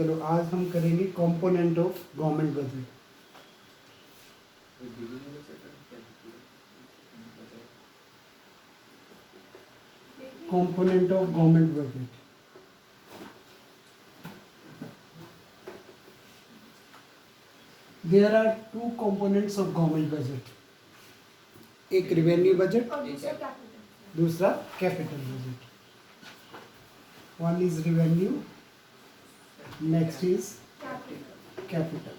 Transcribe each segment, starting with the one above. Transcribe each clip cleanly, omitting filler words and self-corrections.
चलो आज हम करेंगे component of government budget. Component of government budget. There are two components of government budget, एक रिवेन्यू बजट, दूसरा capital budget. One is revenue, next is capital.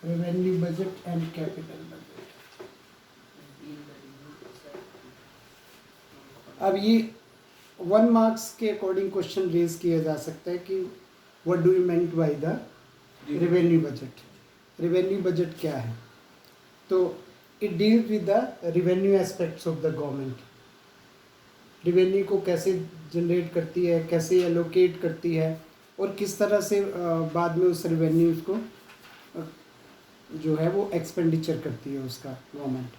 Revenue budget and capital budget. अब ये 1 marks के according question raise किया जा सकता है कि what do you meant by the revenue budget. Revenue budget क्या है? तो it deals with the revenue aspects of the government. Revenue को कैसे जनरेट करती है, कैसे एलोकेट करती है और किस तरह से बाद में उस रेवेन्यू को जो है वो एक्सपेंडिचर करती है उसका गवर्नमेंट।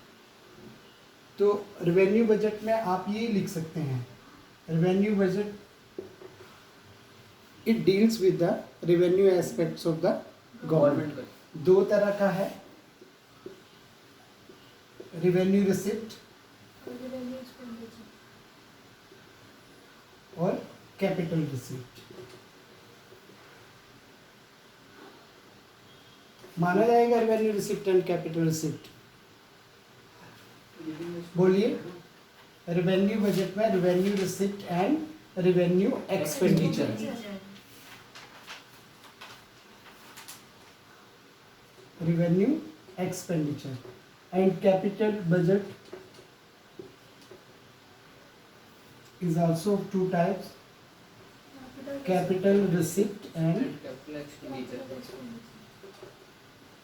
तो रेवेन्यू बजट में आप ये लिख सकते हैं, revenue budget it deals with the revenue aspects of the government. दो तरह का है, रेवेन्यू रिसिप्ट और कैपिटल रिसिप्ट। माना जाएगा revenue receipt and capital receipt? बोलिए। रेवेन्यू बजट में revenue receipt and revenue expenditure. Revenue expenditure and capital budget is also of two types, capital receipt and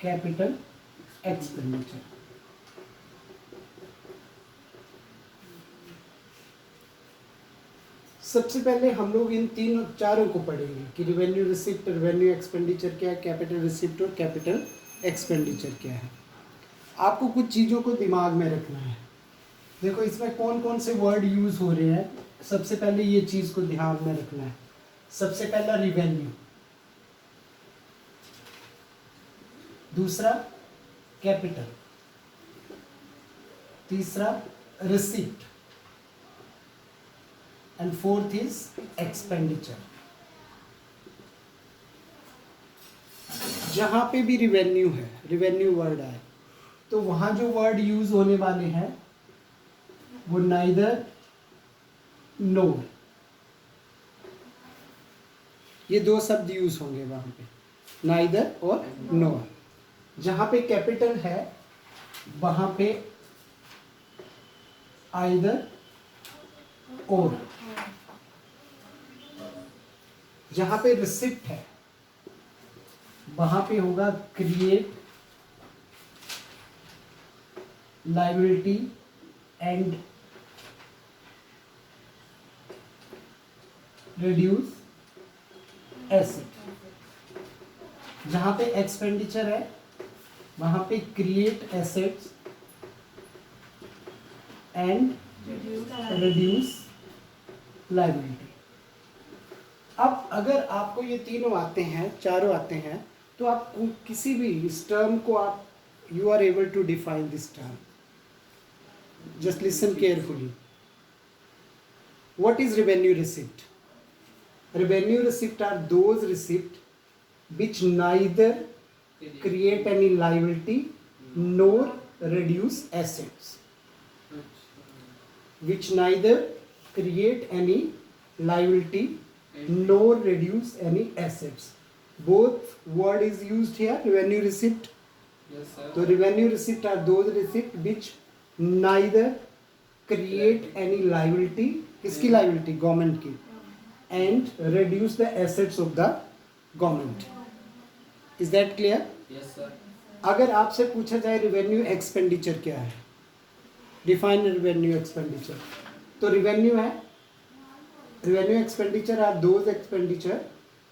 capital expenditure. सबसे पहले हम लोग इन तीनों चारों को पढ़ेंगे कि रेवेन्यू रिसिप्ट, रेवेन्यू एक्सपेंडिचर क्या है, कैपिटल रिसिप्ट और कैपिटल एक्सपेंडिचर क्या है। आपको कुछ चीज़ों को दिमाग में रखना है। देखो इसमें कौन कौन से वर्ड यूज हो रहे हैं, सबसे पहले ये चीज को ध्यान में रखना है। सबसे पहला रिवेन्यू, दूसरा कैपिटल, तीसरा receipt and fourth is expenditure. जहां पे भी रिवेन्यू है, रिवेन्यू वर्ड है, तो वहां जो वर्ड यूज होने वाले हैं वो नाइदर नोर, ये दो शब्द यूज होंगे वहां पे, नाइदर और नोर। जहां पे कैपिटल है वहां पे आइदर और। जहां पे रिसिप्ट है वहां पे होगा create, liability and reduce asset. जहां पे एक्सपेंडिचर है वहां पे create assets and reduce liability. अब अगर आपको ये तीनों आते हैं, चारों आते हैं, तो आप किसी भी इस टर्म को आप you are able to define this term. Just listen carefully. What is revenue receipt? Revenue receipt are those receipts which neither create any liability nor reduce assets. Which neither create any liability nor reduce any assets. Both word is used here, revenue receipt. Yes, sir. So revenue receipt are those receipts which neither create any liability. किसकी liability? Government की. And reduce the assets of the government. Is that clear? Yes, sir. अगर आपसे पूछा जाए revenue expenditure क्या है, define revenue expenditure, तो revenue है, revenue expenditure are those expenditure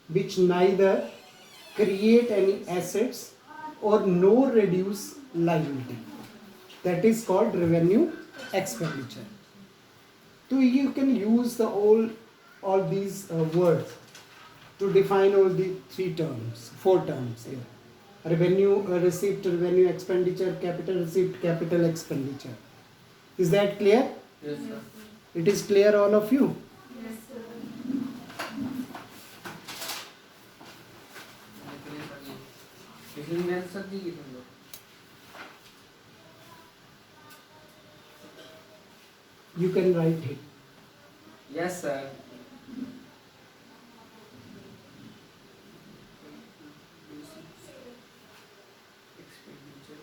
which neither create any assets और no reduce liability, that is called revenue expenditure. So you can use the all all these words to define all the four terms here. Revenue receipt, revenue expenditure, capital receipt, capital expenditure. Is that clear? Yes, sir. It is clear, all of you? Yes, sir. कितनी मेहनत sir दी कितनी लोग? You can write it. Yes, sir. Expenditure.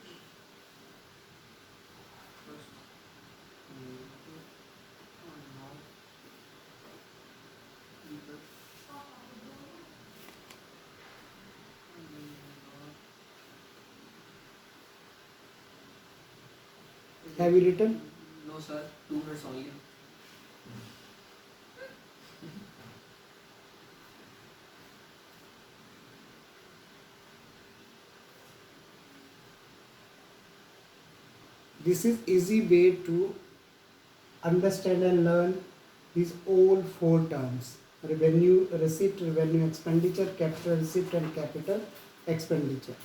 First. Have you written? No, sir. 2 minutes only. This is easy way to understand and learn these all four terms: revenue receipt, revenue expenditure, capital receipt, and capital expenditure.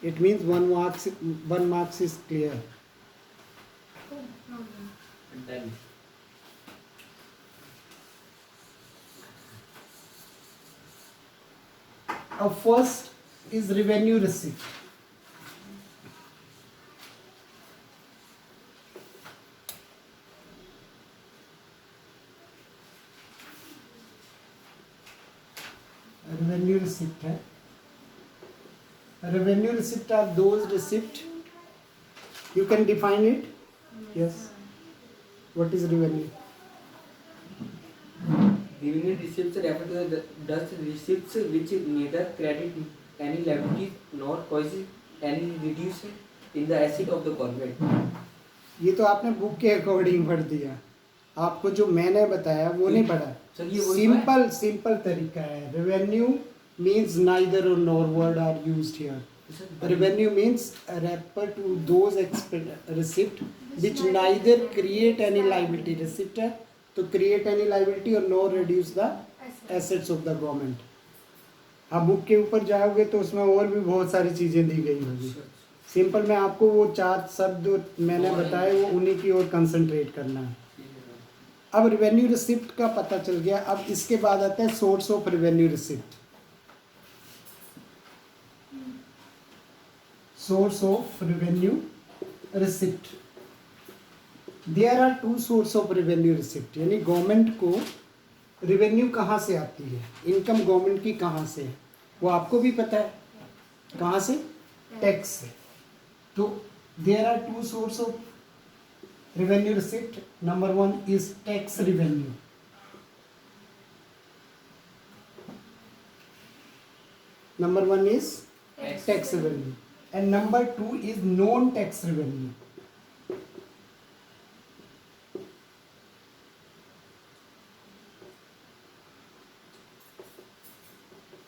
It means one marks is clear. Oh, no, no. Done. First is revenue receipt. Revenue receipt है. Revenue receipt are those receipt. You can define it. Yes. What is revenue? Revenue receipts refer to the thus receipts which neither credit any liability nor causes any reduce in the asset of the government. ये तो आपने book के according पढ़ दिया. आपको जो मैंने बताया वो नहीं पढ़ा. सर ये वही तो है? सिंपल तरीका है. रेवेन्यू मीन्स नाइदर और nor word are used here. Revenue means refer to those receipt which neither create any liability. Receipt है तो create any liability और nor reduce the assets of the government. आप book के ऊपर जाओगे तो उसमें और भी बहुत सारी चीज़ें दी गई होगी. सिंपल में आपको वो 4 शब्द मैंने बताए वो उन्हीं की ओर कंसंट्रेट करना है. अब रेवेन्यू रिसिप्ट का पता चल गया. अब इसके बाद आता है source of revenue receipt. Source of revenue receipt. There are 2 source of revenue receipt. यानी गवर्नमेंट को रेवेन्यू कहाँ से आती है, इनकम गवर्नमेंट की कहाँ से है वो आपको भी पता है. कहाँ से? टैक्स से. तो there are 2 source of revenue receipt. Number 1 is tax revenue. Number 1 is tax revenue. And number 2 is non-tax revenue.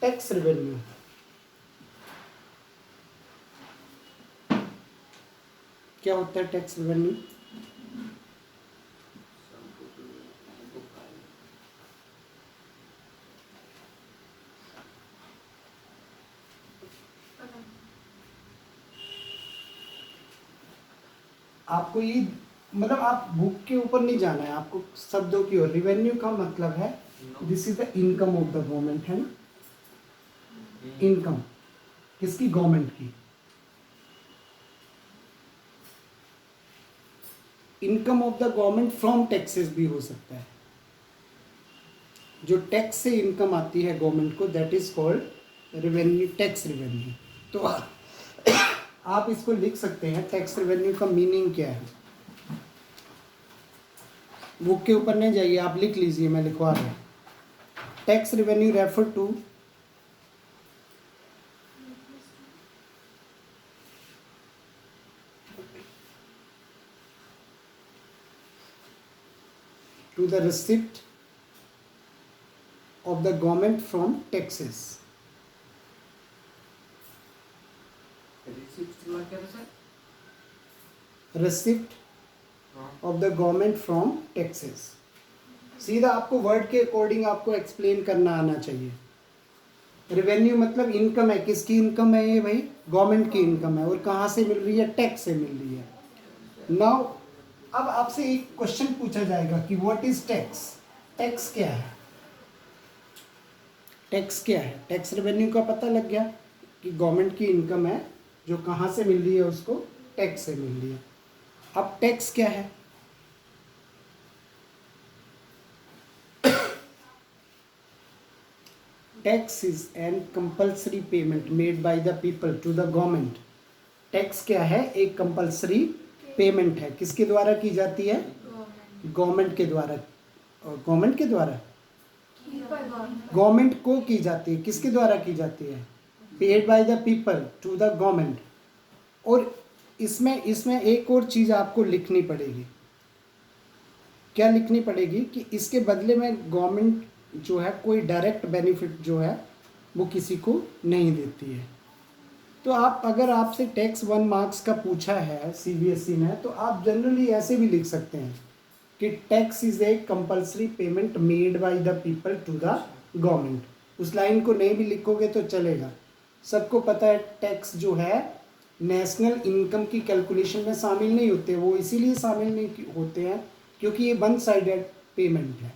Tax revenue. क्या होता है टैक्स रेवेन्यू? आपको ये मतलब आप बुक के ऊपर नहीं जाना है, आपको शब्दों की ओर. रिवेन्यू का मतलब है this is the income of the government, है ना. इनकम किसकी? गवर्नमेंट की. Income of the government from taxes भी हो सकता है. जो टैक्स से इनकम आती है गवर्नमेंट को that is called revenue, tax revenue. तो आप इसको लिख सकते हैं. टैक्स रेवेन्यू का मीनिंग क्या है? बुक के ऊपर नहीं जाइए, आप लिख लीजिए, मैं लिखवा रहा हूँ. Tax revenue refer to the receipt of the government from taxes. Receipt of the government from taxes. सीधा आपको वर्ड के अकॉर्डिंग आपको एक्सप्लेन करना आना चाहिए। रेवेन्यू मतलब इनकम है, किसकी इनकम है ये भाई? गवर्नमेंट की इनकम है, और कहाँ से मिल रही है? टैक्स से मिल रही है। नाउ अब आपसे एक क्वेश्चन पूछा जाएगा कि व्हाट इज टैक्स? टैक्स क्या है? टैक्स क्या है? टैक्स रेवेन्यू का पता लग गया कि गवर्नमेंट की इनकम है जो कहाँ से मिल रही है, उसको टैक्स से मिल रही है। अब टैक्स क्या है? Tax is an compulsory payment made by the people to the government. Tax क्या है? एक कंपल्सरी पेमेंट है, किसके द्वारा की जाती है? गवर्नमेंट के द्वारा। गवर्नमेंट के द्वारा, गवर्नमेंट को की जाती है। किसके द्वारा की जाती है? Paid by the people to the government. और इसमें एक और चीज़ आपको लिखनी पड़ेगी। क्या लिखनी पड़ेगी? कि इसके बदले में गवर्नमेंट जो है कोई डायरेक्ट बेनिफिट जो है वो किसी को नहीं देती है। तो आप अगर आपसे टैक्स 1 मार्क्स का पूछा है सीबीएसई ने, तो आप जनरली ऐसे भी लिख सकते हैं कि tax is a compulsory payment made by the people to the government. उस लाइन को नहीं भी लिखोगे तो चलेगा। सबको पता है टैक्स जो है नेशनल इनकम की कैलकुलेशन में शामिल नहीं होते। वो इसीलिए शामिल नहीं होते हैं क्योंकि ये वन साइडेड पेमेंट है,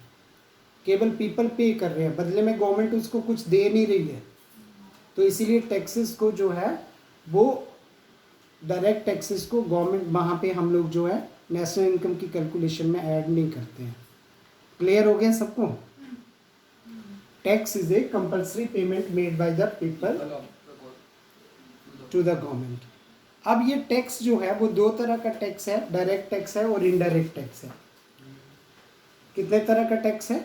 केवल पीपल पे कर रहे हैं, बदले में गवर्नमेंट उसको कुछ दे नहीं रही है। तो इसीलिए टैक्सेस को जो है वो डायरेक्ट टैक्सेस को गवर्नमेंट वहाँ पे हम लोग जो है नेशनल इनकम की कैलकुलेशन में ऐड नहीं करते हैं। क्लियर हो गया सबको? Tax is a compulsory payment made by the people to the government. अब ये टैक्स जो है वो 2 तरह का टैक्स है, डायरेक्ट टैक्स है और इनडायरेक्ट टैक्स है। कितने तरह का टैक्स है?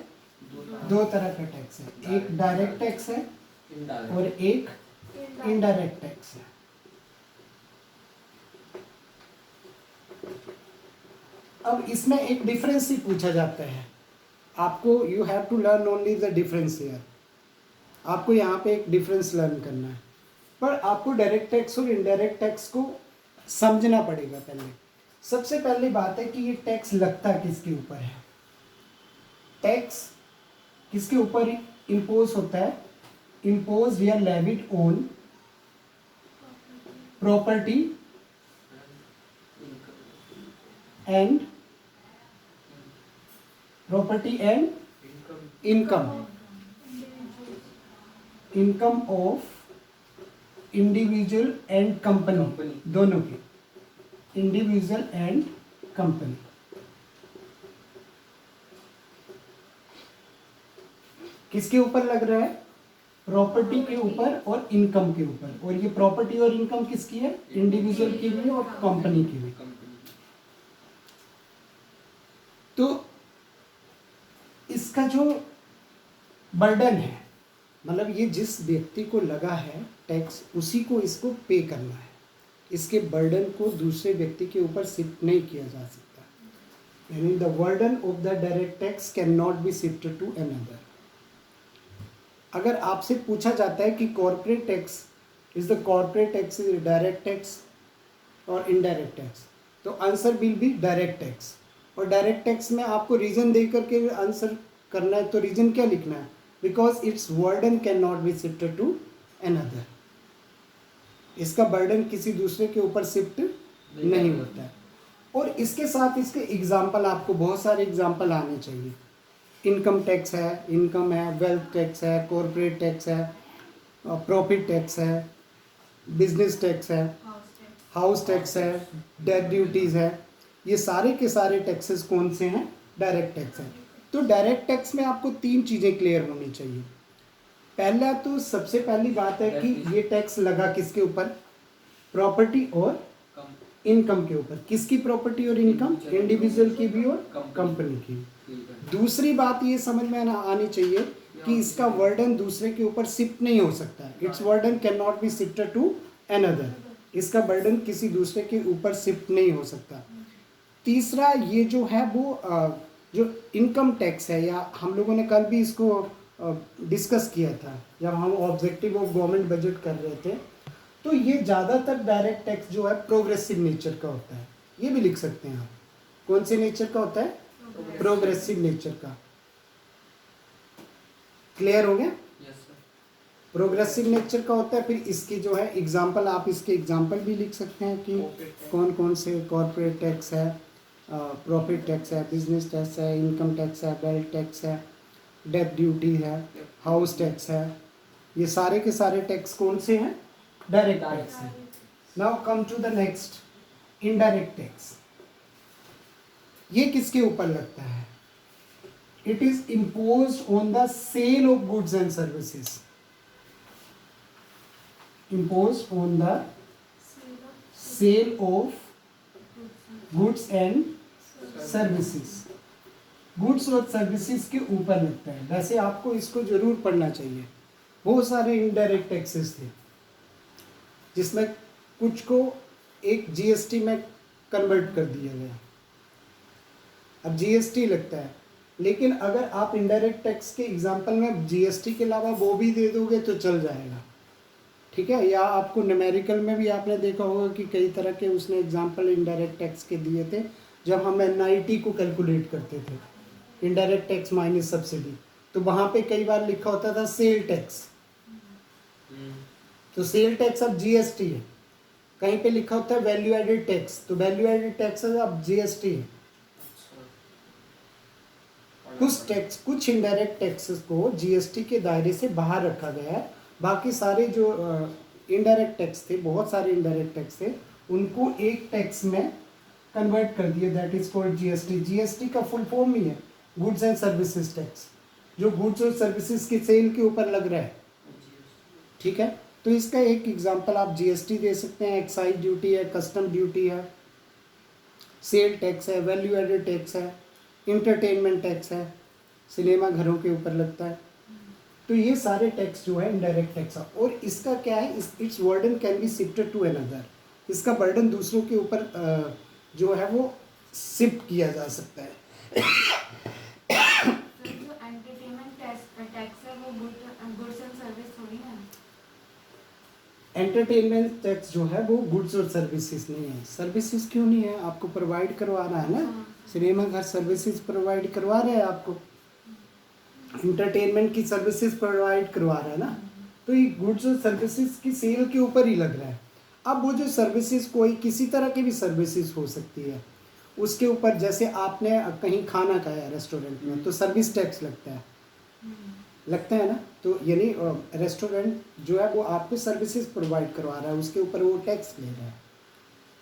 2 तरह का टैक्स है। एक डायरेक्ट टैक्स है और एक इनडायरेक्ट टैक्स है। अब इसमें एक डिफरेंस ही पूछा जाता है आपको। You have to learn only the difference here. आपको यहाँ पे एक डिफरेंस लर्न करना है, पर आपको डायरेक्ट टैक्स और इनडायरेक्ट टैक्स को समझना पड़ेगा। पहले सबसे पहली बात है कि ये टैक्स लगता किसके ऊपर है? टैक्स किसके ऊपर इम्पोज होता है? इम्पोज या levied on property and income of individual and company, दोनों की, इंडिविजुअल एंड कंपनी। किसके ऊपर लग रहा है? प्रॉपर्टी के ऊपर और इनकम के ऊपर। और ये प्रॉपर्टी और इनकम किसकी है? इंडिविजुअल की भी और कंपनी की भी। तो इसका जो बर्डन है, मतलब ये जिस व्यक्ति को लगा है टैक्स, उसी को इसको पे करना है। इसके बर्डन को दूसरे व्यक्ति के ऊपर शिफ्ट नहीं किया जा सकता। यानी the burden of the direct tax can not be shifted to another. अगर आपसे पूछा जाता है कि corporate tax is the corporate tax is direct tax और इनडायरेक्ट टैक्स, तो answer will be direct tax. और डायरेक्ट टैक्स में आपको रीजन दे करके आंसर करना है, तो रीजन क्या लिखना है? Because its burden can not be shifted to another. इसका बर्डन किसी दूसरे के ऊपर शिफ्ट नहीं होता है। और इसके साथ इसके एग्जाम्पल, आपको बहुत सारे एग्जाम्पल आने चाहिए। इनकम टैक्स है, इनकम है, वेल्थ टैक्स है, कॉर्पोरेट टैक्स है, प्रॉफिट टैक्स है, बिजनेस टैक्स है, हाउस टैक्स है, डेथ ड्यूटीज़ है। ये सारे के सारे टैक्सेस कौन से हैं? डायरेक्ट टैक्स है। तो डायरेक्ट टैक्स में आपको 3 चीज़ें क्लियर होनी चाहिए। पहला तो सबसे पहली बात है कि ये टैक्स लगा किसके ऊपर? प्रॉपर्टी और इनकम के ऊपर। किसकी प्रॉपर्टी और इनकम? इंडिविजुअल की भी और कंपनी की। दूसरी बात ये समझ में आनी चाहिए कि इसका वर्डन दूसरे के ऊपर शिफ्ट नहीं हो सकता। Its burden can not be shifted to another. इसका बर्डन किसी दूसरे के ऊपर शिफ्ट नहीं हो सकता। तीसरा, ये जो है वो जो इनकम टैक्स है, या हम लोगों ने कल भी इसको डिस्कस किया था जब हम ऑब्जेक्टिव ऑफ गवर्नमेंट बजट कर रहे थे, तो ये ज़्यादातर डायरेक्ट टैक्स जो है प्रोग्रेसिव नेचर का होता है। ये भी लिख सकते हैं आप। कौन से नेचर का होता है? प्रोग्रेसिव नेचर का। क्लियर हो गया? Yes sir. प्रोग्रेसिव नेचर का होता है। फिर इसकी जो है एग्जांपल, आप इसके एग्जांपल भी लिख सकते हैं कि कौन कौन से कॉर्पोरेट टैक्स है, प्रॉफिट टैक्स है, बिजनेस टैक्स है, इनकम टैक्स है, वेल्थ टैक्स है, डेथ ड्यूटी है, हाउस टैक्स है। ये सारे के सारे टैक्स कौन से हैं? डायरेक्ट टैक्स है। Now come to the next, indirect tax. ये किसके ऊपर लगता है? It is imposed on the sale of goods and services. imposed on the sale of goods and services। Goods और सर्विसेज के ऊपर लगता है। वैसे आपको इसको जरूर पढ़ना चाहिए। बहुत सारे इनडायरेक्ट टैक्सेस थे जिसमें कुछ को एक जीएसटी में कन्वर्ट कर दिया गया। अब जीएसटी लगता है, लेकिन अगर आप इनडायरेक्ट टैक्स के एग्जांपल में जीएसटी के अलावा वो भी दे दोगे तो चल जाएगा, ठीक है। या आपको न्यूमेरिकल में भी आपने देखा होगा कि कई तरह के उसने एग्जांपल इनडायरेक्ट टैक्स के दिए थे जब हम एनआईटी को कैलकुलेट करते थे, इनडायरेक्ट टैक्स माइनस सब्सिडी। तो वहाँ पे कई बार लिखा होता था सेल टैक्स, तो सेल टैक्स अब जीएसटी है। कहीं पे लिखा होता है वैल्यू एडेड टैक्स, तो वैल्यू एडेड टैक्स अब जीएसटी है। कुछ इनडायरेक्ट टैक्सेस को जीएसटी के दायरे से बाहर रखा गया है। बाकी सारे जो इनडायरेक्ट टैक्स थे, बहुत सारे इनडायरेक्ट टैक्स थे, उनको एक टैक्स में कन्वर्ट कर दिया, that is called GST. GST का फुल फॉर्म ही है गुड्स एंड सर्विसेज टैक्स, जो गुड्स और सर्विसेज की सेल के ऊपर लग रहा है, ठीक है। तो इसका एक एग्जांपल आप जीएसटी दे सकते हैं। एक्साइज ड्यूटी है, कस्टम ड्यूटी है, सेल टैक्स है, वैल्यू एडेड टैक्स है, इंटरटेनमेंट टैक्स है, सिनेमा घरों के ऊपर लगता है। तो ये सारे टैक्स जो है इनडायरेक्ट टैक्स है। और इसका क्या है, its burden can be shifted to another. इसका बर्डन दूसरों के ऊपर जो है वो शिफ्ट किया जा सकता है। जो एंटरटेनमेंट टैक्स है वो गुड्स एंड सर्विस थोड़ी है। एंटरटेनमेंट टैक्स जो है वो गुड्स और सर्विसेज नहीं है। सर्विसेज क्यों नहीं है? आपको प्रोवाइड करवा रहा है ना, सिनेमा घर सर्विसेज प्रोवाइड करवा रहा है आपको, इंटरटेनमेंट की सर्विसेज प्रोवाइड करवा रहा है ना। तो ये गुड्स और सर्विसेज की सेल के ऊपर ही लग रहा है। अब वो जो सर्विसेज, कोई किसी तरह की भी सर्विसेज हो सकती है, उसके ऊपर जैसे आपने कहीं खाना खाया रेस्टोरेंट में तो सर्विस टैक्स लगता है ना। तो यानी रेस्टोरेंट जो है वो आपको सर्विसेज प्रोवाइड करवा रहा है, उसके ऊपर वो टैक्स ले रहा है।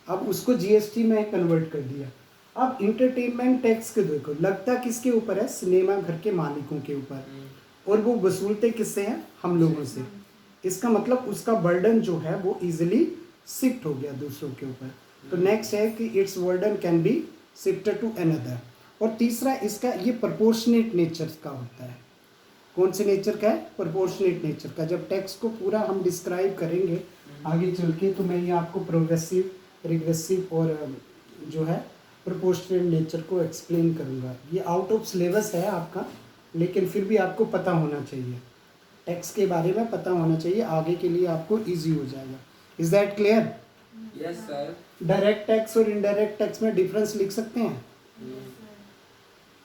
अब उसको जीएसटी में कन्वर्ट कर दिया। अब इंटरटेनमेंट टैक्स के देखो लगता किसके ऊपर है? सिनेमा घर के मालिकों के ऊपर, और वो वसूलते किससे हैं? हम लोगों से। इसका मतलब उसका बर्डन जो है वो इजीली शिफ्ट हो गया दूसरों के ऊपर। तो नेक्स्ट है कि its burden can be shifted to another. और तीसरा इसका ये प्रोपोर्शनेट नेचर का होता है। कौन से नेचर का है? प्रोपोर्शनेट नेचर का। जब टैक्स को पूरा हम डिस्क्राइब करेंगे आगे चल के तो मैं ये आपको प्रोग्रेसिव, रिग्रेसिव और जो है प्रोपोर्शनेट नेचर को एक्सप्लेन करूँगा। ये आउट ऑफ सिलेबस है आपका, लेकिन फिर भी आपको पता होना चाहिए, टैक्स के बारे में पता होना चाहिए, आगे के लिए आपको इजी हो जाएगा। Is that clear? Yes sir. Direct tax और इनडायरेक्ट टैक्स में डिफरेंस लिख सकते हैं।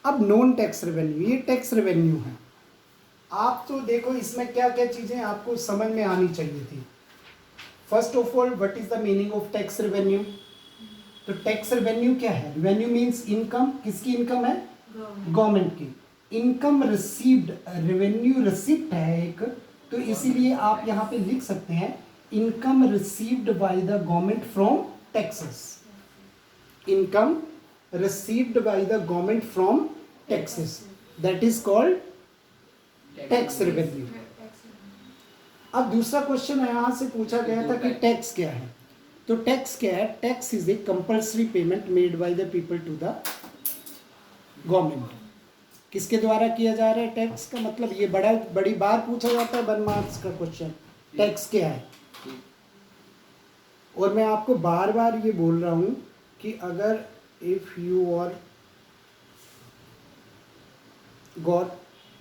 अब नॉन टैक्स रेवेन्यू, ये टैक्स रेवेन्यू है। आप तो देखो इसमें क्या क्या चीज़ें आपको समझ में आनी चाहिए थी। First of all, what is the meaning of tax revenue? तो टैक्स रेवेन्यू क्या है? Revenue means income. किसकी इनकम है? गवर्नमेंट की। इनकम रिसीव्ड, रेवेन्यू रिसिप्ट है एक, तो इसीलिए आप यहाँ पे लिख सकते हैं income received by the government from taxes. Income received by the government from taxes, that is called tax revenue. अब दूसरा क्वेश्चन यहाँ से पूछा गया था कि टैक्स क्या है? तो टैक्स क्या है? Tax is a compulsory payment made by the people to the government. किसके द्वारा किया जा रहा है टैक्स का मतलब? ये बड़ी बार पूछा जाता है 1 मार्क्स का क्वेश्चन, टैक्स क्या है। और मैं आपको बार बार ये बोल रहा हूँ कि अगर if you are got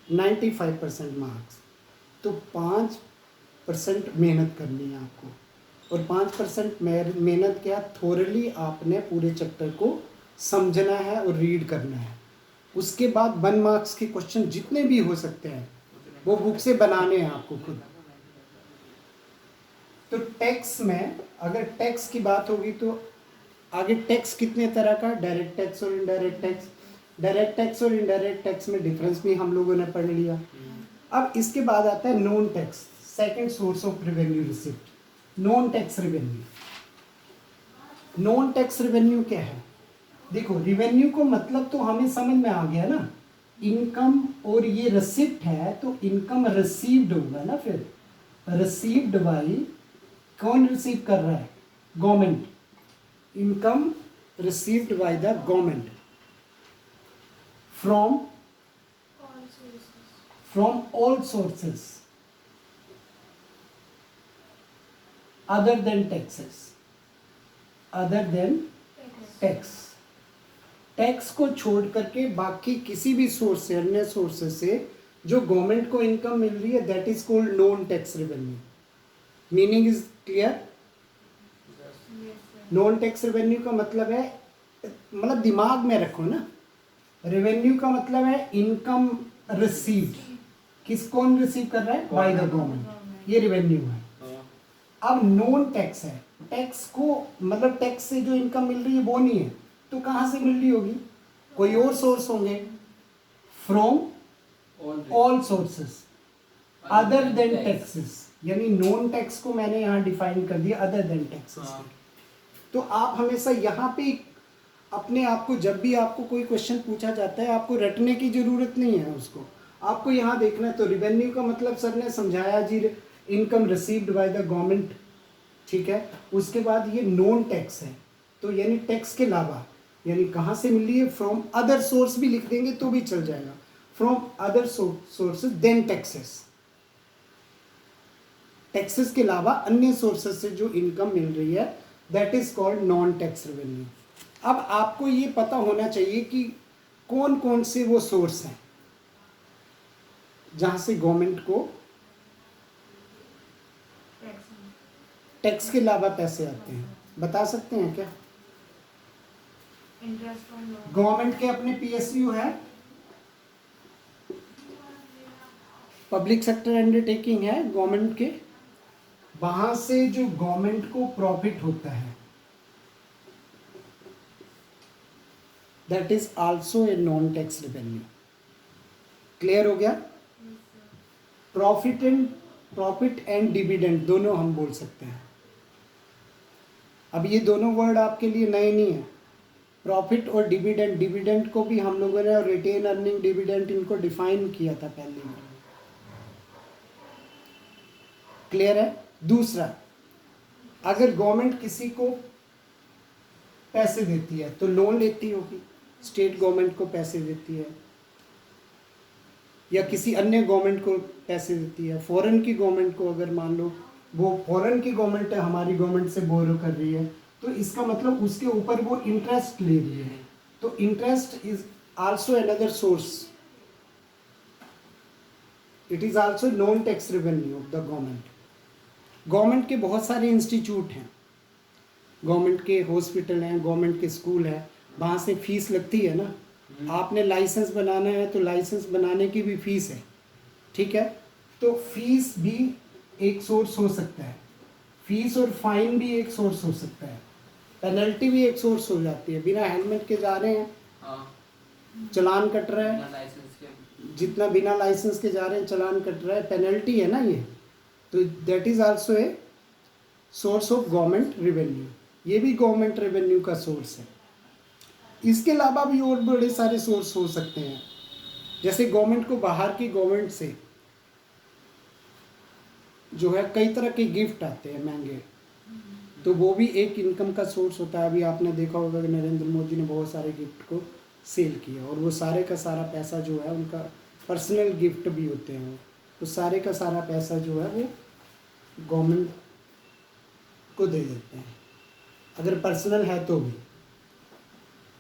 95% marks तो 5% मेहनत करनी है आपको। और 5% मेहनत क्या? थोरली आपने पूरे चैप्टर को समझना है और रीड करना है। उसके बाद 1 मार्क्स के क्वेश्चन जितने भी हो सकते हैं वो बुक से बनाने हैं आपको खुद। तो टैक्स में अगर टैक्स की बात होगी तो आगे टैक्स कितने तरह का, डायरेक्ट टैक्स और इनडायरेक्ट टैक्स। डायरेक्ट टैक्स और इनडायरेक्ट टैक्स में डिफरेंस भी हम लोगों ने पढ़ लिया। अब इसके बाद आता है non tax, second source of revenue receipt, non tax revenue. Non tax revenue क्या है? देखो रेवेन्यू को मतलब तो हमें समझ में आ गया ना, इनकम, और ये रिसिप्ट है तो इनकम रिसीव्ड होगा ना, फिर रिसीव्ड बाई, कौन रिसीव कर रहा है? Government. Income received by the government from all sources other than taxes, other than tax। Tax को छोड़ करके बाकी किसी भी सोर्स से, अन्य सोर्सेज से जो गवर्नमेंट को इनकम मिल रही है, that is called non tax revenue. Meaning is clear? Non tax revenue का मतलब है, मतलब दिमाग में रखो ना, रेवेन्यू का मतलब है इनकम रिसीव्ड, किस कौन रिसीव कर रहा है? बाय द गवर्नमेंट, ये रेवेन्यू है। अब नॉन टैक्स है, टैक्स को मतलब टैक्स से जो इनकम मिल रही है वो नहीं है, तो कहाँ से मिल रही होगी? कोई और सोर्स होंगे, from all sources other than taxes, यानी नॉन टैक्स को मैंने यहाँ डिफाइन कर दिया अदर देन टैक्सेस। तो आप हमेशा यहाँ पे अपने आप को, जब भी आपको कोई क्वेश्चन पूछा जाता है, आपको रटने की जरूरत नहीं है उसको, आपको यहाँ देखना है। तो रिवेन्यू का मतलब सर ने समझाया जी, income received by the government, ठीक है। उसके बाद ये नॉन टैक्स है, तो यानी टैक्स के अलावा, यानी कहाँ से मिल रही है? फ्रॉम अदर सोर्स भी लिख देंगे तो भी चल जाएगा, from other sources than taxes. Taxes के अलावा अन्य सोर्सेज से जो इनकम मिल रही है, that is called non tax revenue. अब आपको ये पता होना चाहिए कि कौन कौन से वो सोर्स हैं जहां से गवर्नमेंट को टैक्स के अलावा पैसे आते हैं। बता सकते हैं क्या? इंटरेस्ट ऑन लोन, गवर्नमेंट के अपने पीएसयू है, पब्लिक सेक्टर अंडरटेकिंग है गवर्नमेंट के, वहां से जो गवर्नमेंट को प्रॉफिट होता है, that is also a non tax revenue. Clear हो गया? प्रॉफिट एंड डिविडेंड दोनों हम बोल सकते हैं। अब ये दोनों वर्ड आपके लिए नए नहीं है, प्रॉफिट और डिविडेंड। डिविडेंड को भी हम लोगों ने रिटेन अर्निंग डिविडेंड इनको डिफाइन किया था पहले में। क्लियर है? दूसरा, अगर गवर्नमेंट किसी को पैसे देती है तो लोन लेती होगी, स्टेट गवर्नमेंट को पैसे देती है या किसी अन्य गवर्नमेंट को पैसे देती है। फॉरेन की गवर्नमेंट को अगर मान लो वो फॉरेन की गवर्नमेंट है, हमारी गवर्नमेंट से बोरो कर रही है, तो इसका मतलब उसके ऊपर वो इंटरेस्ट ले रही है, तो interest is also another source, it is also known tax revenue of the government. Government के बहुत सारे इंस्टीट्यूट हैं, गवर्नमेंट के हॉस्पिटल हैं, गवर्नमेंट के स्कूल हैं, वहाँ से फीस लगती है ना। आपने लाइसेंस बनाना है तो लाइसेंस बनाने की भी फीस है, ठीक है। तो फीस भी एक सोर्स हो सकता है, फीस और फाइन भी एक सोर्स हो सकता है, पेनल्टी भी एक सोर्स हो जाती है। बिना हेलमेट के जा रहे हैं, चलान कट रहा है, जितना बिना लाइसेंस के जा रहे हैं चलान कट रहा है, पेनल्टी है ना ये, तो that is also a source of government revenue. ये भी गवर्नमेंट रेवेन्यू का सोर्स है। इसके अलावा भी और बड़े सारे सोर्स हो सकते हैं, जैसे गवर्नमेंट को बाहर की गवर्नमेंट से जो है कई तरह के गिफ्ट आते हैं महंगे, तो वो भी एक इनकम का सोर्स होता है। अभी आपने देखा होगा कि नरेंद्र मोदी ने बहुत सारे गिफ्ट को सेल किया, और वो सारे का सारा पैसा जो है उनका पर्सनल गिफ्ट भी होते हैं, तो सारे का सारा पैसा जो है वो गवर्नमेंट को दे देते हैं, अगर पर्सनल है तो भी।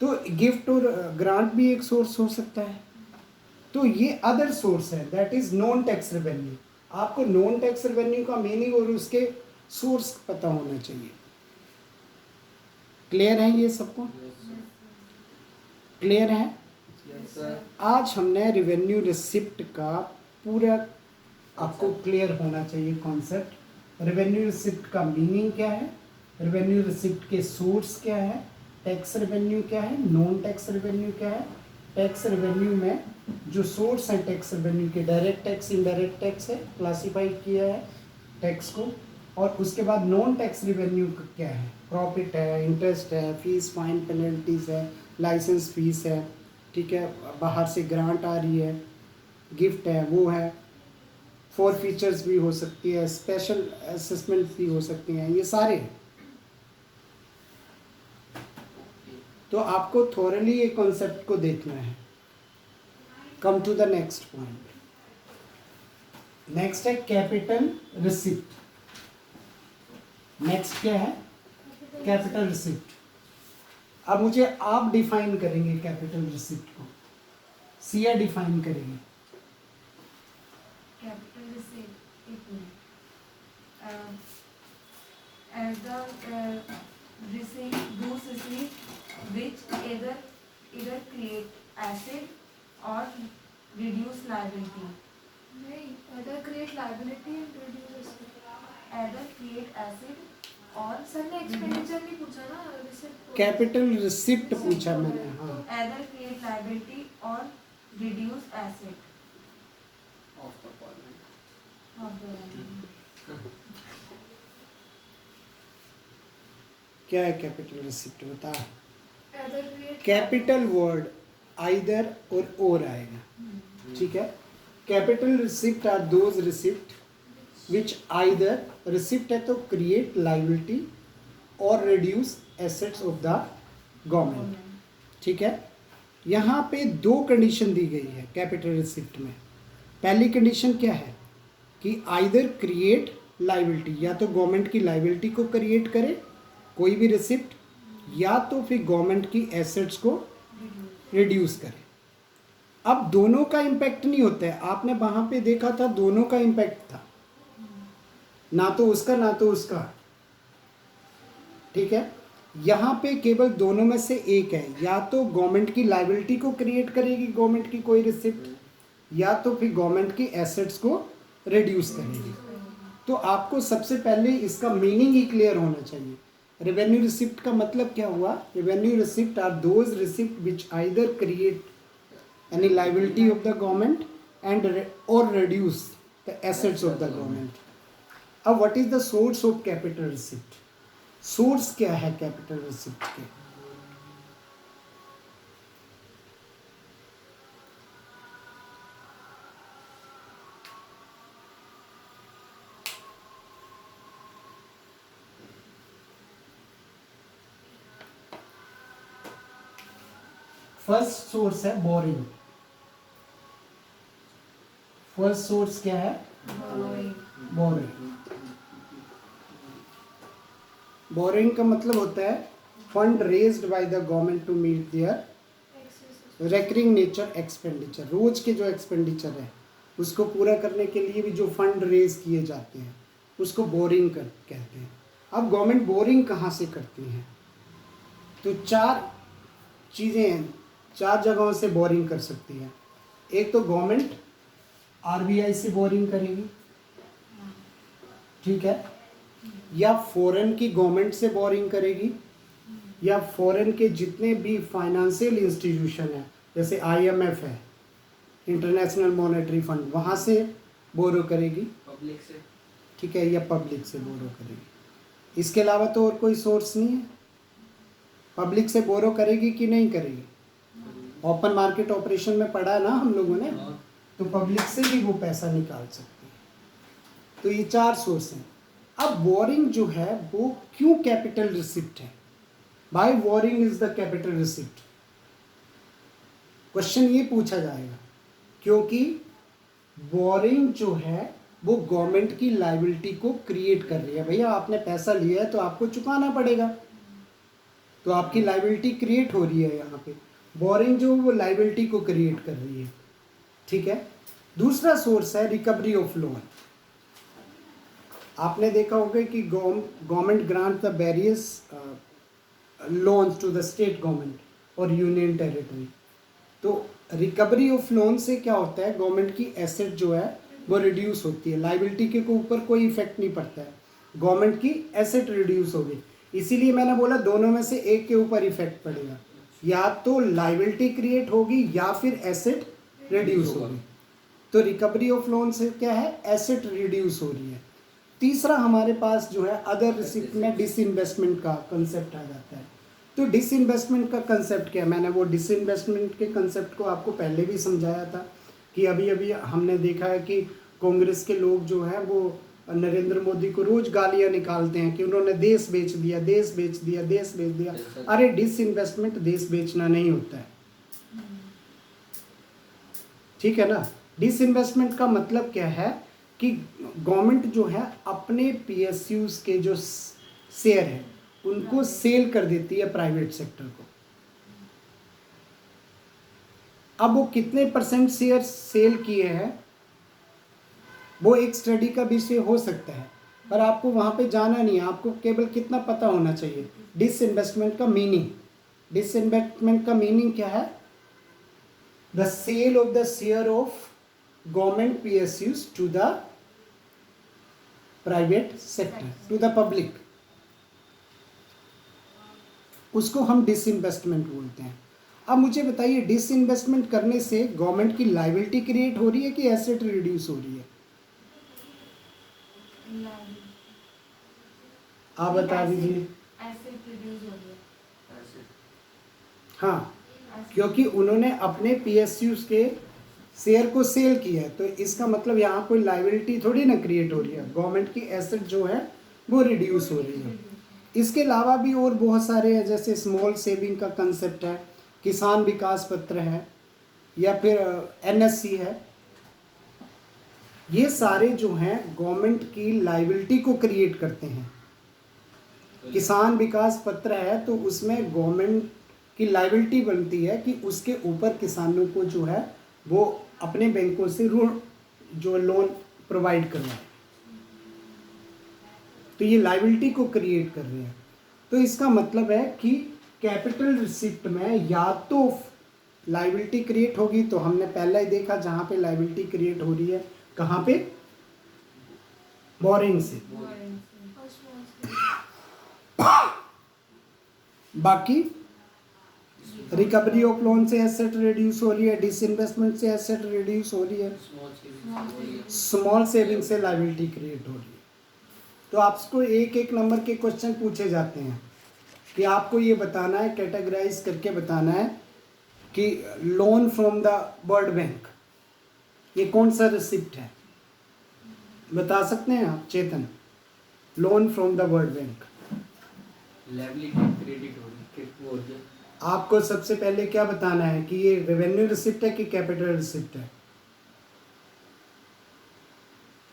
तो गिफ्ट और ग्रांट भी एक सोर्स हो सकता है। तो ये अदर सोर्स है, that is non tax revenue. आपको नॉन टैक्स रेवेन्यू का मीनिंग और उसके सोर्स पता होना चाहिए। क्लियर है ये सबको? क्लियर है? आज हमने रेवेन्यू रिसिप्ट का पूरा आपको क्लियर होना चाहिए कॉन्सेप्ट। रेवेन्यू रिसिप्ट का मीनिंग क्या है, रेवेन्यू रिसिप्ट के सोर्स क्या है, टैक्स रेवेन्यू क्या है, नॉन टैक्स रेवेन्यू क्या है। टैक्स रेवेन्यू में जो सोर्स है टैक्स रेवेन्यू के, डायरेक्ट टैक्स इनडायरेक्ट टैक्स है, क्लासिफाइड किया है टैक्स को। और उसके बाद नॉन टैक्स रेवेन्यू क्या है, प्रॉफिट है, इंटरेस्ट है, फीस फाइन पेनल्टीज है, लाइसेंस फीस है, ठीक है, बाहर से ग्रांट आ रही है, गिफ्ट है, वो है, फॉर फीचर्स भी हो सकती है, स्पेशल असेसमेंट भी हो सकती हैं, ये सारे। तो आपको थोरली ये कॉन्सेप्ट को देखना है। Come to the next point. Next है कैपिटल रिसिप्ट। नेक्स्ट क्या है, कैपिटल रिसिप्ट। अब मुझे आप डिफाइन करेंगे कैपिटल रिसिप्ट को, सिया डिफाइन करेंगे। Capital receipt, एक minute. As the receipt, goods receipt which either create asset or reduce liability. नहीं, either create liability and reduce asset. Either create asset or sir ने expenditure नहीं पूछा ना, receipt. Capital receipt पूछा मैंने, हाँ। either create liability or reduce asset Of the following. of the क्या है कैपिटल रिसिप्ट, बता। Either create capital word either और आएगा, ठीक है। Capital receipt are those receipt which either, receipt है तो क्रिएट लाइबिलिटी और reduce assets of the government, ठीक है। यहाँ पे दो कंडीशन दी गई है कैपिटल रिसिप्ट में। पहली कंडीशन क्या है कि आइदर क्रिएट लाइबिलिटी, या तो गवर्नमेंट की लाइबिलिटी को क्रिएट करे कोई भी रिसिप्ट, या तो फिर गवर्नमेंट की एसेट्स को रिड्यूस करे। अब दोनों का इम्पैक्ट नहीं होता है, आपने वहाँ पे देखा था दोनों का इम्पैक्ट था, ना तो उसका ना तो उसका, ठीक है। यहाँ पे केवल दोनों में से एक है, या तो गवर्नमेंट की लाइबिलिटी को क्रिएट करेगी गवर्नमेंट की कोई रिसिप्ट, या तो फिर गवर्नमेंट की एसेट्स को रिड्यूस करेगी। तो आपको सबसे पहले इसका मीनिंग ही क्लियर होना चाहिए। रेवेन्यू रिसिप्ट का मतलब क्या हुआ, revenue receipt are those receipt which either create any liability of the government and और reduce the assets of the government. अब what is the source of capital receipt, source क्या है कैपिटल रिसिप्ट के। First source है borrowing. First source क्या है, borrowing. Borrowing का मतलब होता है fund raised by the government to meet their recurring nature expenditure. रोज के जो एक्सपेंडिचर है उसको पूरा करने के लिए भी जो फंड रेज किए जाते हैं उसको बोरिंग कहते हैं। अब गवर्नमेंट बोरिंग कहाँ से करती है, तो चार चीज़ें हैं, चार जगहों से बोरिंग कर सकती है। एक तो गवर्नमेंट आरबीआई से बोरिंग करेगी, ठीक है, या फॉरेन की गवर्नमेंट से बोरिंग करेगी, या फॉरेन के जितने भी फाइनेंशियल इंस्टीट्यूशन है जैसे आईएमएफ है, इंटरनेशनल मॉनेटरी फंड, वहाँ से बोरो करेगी, पब्लिक से, ठीक है, या पब्लिक से बोरो करेगी। इसके अलावा तो और कोई सोर्स नहीं है। पब्लिक से बोरो करेगी कि नहीं करेगी, ओपन मार्केट ऑपरेशन में पढ़ा ना हम लोगों ने, तो पब्लिक से भी वो पैसा निकाल सकती है। तो ये चार सोर्स हैं। अब बोरिंग जो है वो क्यों कैपिटल रिसिप्ट है, by borrowing is the capital receipt, question ये पूछा जाएगा, क्योंकि बोरिंग जो है वो गवर्नमेंट की लाइबिलिटी को क्रिएट कर रही है। भैया आपने पैसा लिया है तो आपको चुकाना पड़ेगा, तो आपकी लाइबिलिटी क्रिएट हो रही है। यहाँ पे बोरिंग जो वो लाइबिलिटी को क्रिएट कर रही है, ठीक है। दूसरा सोर्स है रिकवरी ऑफ लोन। आपने देखा होगा कि government grant the various loans to the state government और यूनियन टेरिटरी। तो रिकवरी ऑफ लोन से क्या होता है, गवर्नमेंट की एसेट जो है वो रिड्यूस होती है। लाइबिलिटी के ऊपर कोई इफेक्ट नहीं पड़ता है, गवर्नमेंट की एसेट रिड्यूस होगी। इसीलिए मैंने बोला दोनों में से एक के ऊपर इफेक्ट पड़ेगा, या तो लाइबिलिटी क्रिएट होगी या फिर एसेट रिड्यूस होगी। तो रिकवरी ऑफ लोन से क्या है, एसेट रिड्यूस हो रही है। तीसरा हमारे पास जो है अदर रिसिप्ट में डिसइन्वेस्टमेंट का कंसेप्ट आ जाता है। तो डिसइन्वेस्टमेंट का कंसेप्ट क्या है, मैंने वो डिसइन्वेस्टमेंट के कंसेप्ट को आपको पहले भी समझाया था कि अभी अभी हमने देखा है कि कांग्रेस के लोग जो हैं वो नरेंद्र मोदी को रोज गालियां निकालते हैं कि उन्होंने देश बेच दिया, देश बेच दिया, देश बेच दिया। अरे डिसइन्वेस्टमेंट देश बेचना नहीं होता है, ठीक है ना। डिसइन्वेस्टमेंट का मतलब क्या है कि गवर्नमेंट जो है अपने पीएसयूज के जो शेयर है उनको सेल कर देती है प्राइवेट सेक्टर को। अब वो कितने परसेंट शेयर सेल किए हैं वो एक स्टडी का विषय हो सकता है, पर आपको वहां पे जाना नहीं है, आपको केवल कितना पता होना चाहिए डिसइन्वेस्टमेंट का मीनिंग। डिसइन्वेस्टमेंट का मीनिंग क्या है, the sale of the share of government PSUs to the private sector, to the public, उसको हम डिसइन्वेस्टमेंट बोलते हैं। अब मुझे बताइए डिसइन्वेस्टमेंट करने से गवर्नमेंट की लायबिलिटी क्रिएट हो रही है कि एसेट रिड्यूस हो रही है? आप बता दीजिए। एसेट रिड्यूस हो गया। हाँ, क्योंकि उन्होंने अपने पीएसयूज के शेयर को सेल किया है, तो इसका मतलब यहाँ कोई लायबिलिटी थोड़ी ना क्रिएट हो रही है, गवर्नमेंट की एसेट जो है वो रिड्यूस हो रही है। इसके अलावा भी और बहुत सारे हैं, जैसे स्मॉल सेविंग का कंसेप्ट है, किसान विकास पत्र है, या फिर एनएससी है। ये सारे जो हैं गवर्नमेंट की लायबिलिटी को क्रिएट करते हैं। किसान विकास पत्र है तो उसमें गवर्नमेंट की लायबिलिटी बनती है कि उसके ऊपर किसानों को जो है वो अपने बैंकों से ऋण जो लोन प्रोवाइड कर रहे हैं, तो ये लायबिलिटी को क्रिएट कर रहे हैं। तो इसका मतलब है कि कैपिटल रिसिप्ट में या तो लायबिलिटी क्रिएट होगी, तो हमने पहले ही देखा जहां पे लायबिलिटी क्रिएट हो रही है कहां पे, बोरिंग से। बाकी रिकवरी ऑफ लोन से एसेट रिड्यूस हो रही है, डिसइन्वेस्टमेंट से एसेट रिड्यूस हो रही है, स्मॉल सेविंग से लायबिलिटी क्रिएट हो रही है। तो आपको एक एक नंबर के क्वेश्चन पूछे जाते हैं कि आपको ये बताना है, कैटेगराइज करके बताना है कि loan from the world bank ये कौन सा रिसिप्ट है, बता सकते हैं आप Chetan? Loan from the world bank liability credit हो रही है। आपको सबसे पहले क्या बताना है कि ये रेवेन्यू रिसिप्ट है कि कैपिटल रिसिप्ट है?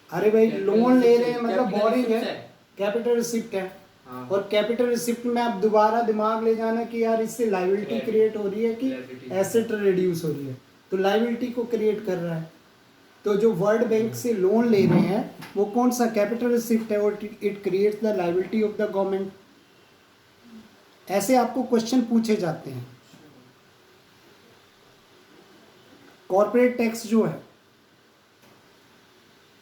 अरे भाई लोन ले रहे हैं मतलब बोरिंग है, कैपिटल रिसिप्ट है। हाँ। और कैपिटल रिसिप्ट में आप दोबारा दिमाग ले जाना कि यार इससे लायबिलिटी क्रिएट हो रही है कि एसेट रिड्यूस हो रही है, तो लायबिलिटी को क्रिएट कर रहा है। तो जो वर्ल्ड बैंक से लोन ले रहे हैं वो कौन सा कैपिटल रिसिप्ट है और it creates the liability of the government. ऐसे आपको क्वेश्चन पूछे जाते हैं। कॉर्पोरेट टैक्स जो है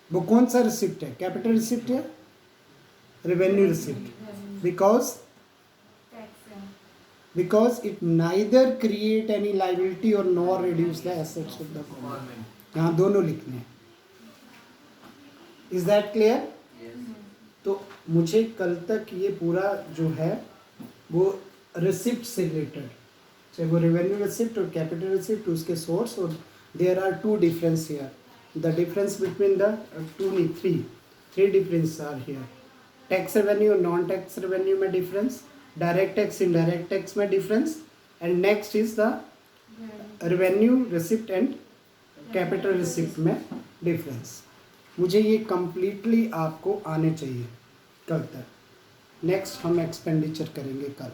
वो कौन सा रिसिप्ट है, कैपिटल रिसिप्ट है revenue receipt? Because it neither create any liability और nor reduce the assets of the government. यहाँ दोनों लिखने हैं। Is that clear? तो मुझे कल तक ये पूरा जो है वो रिसिप्ट से रिलेटेड, चाहे वो रेवेन्यू रिसिप्ट और कैपिटल रिसिप्ट, उसके सोर्स, और there are two difference here, the difference between the three difference are here. Tax revenue और नॉन टैक्स रेवेन्यू में difference, direct tax indirect tax में difference, and next is the revenue receipt and capital receipt में difference. मुझे ये completely आपको आने चाहिए कल तक। नेक्स्ट हम एक्सपेंडिचर करेंगे कल।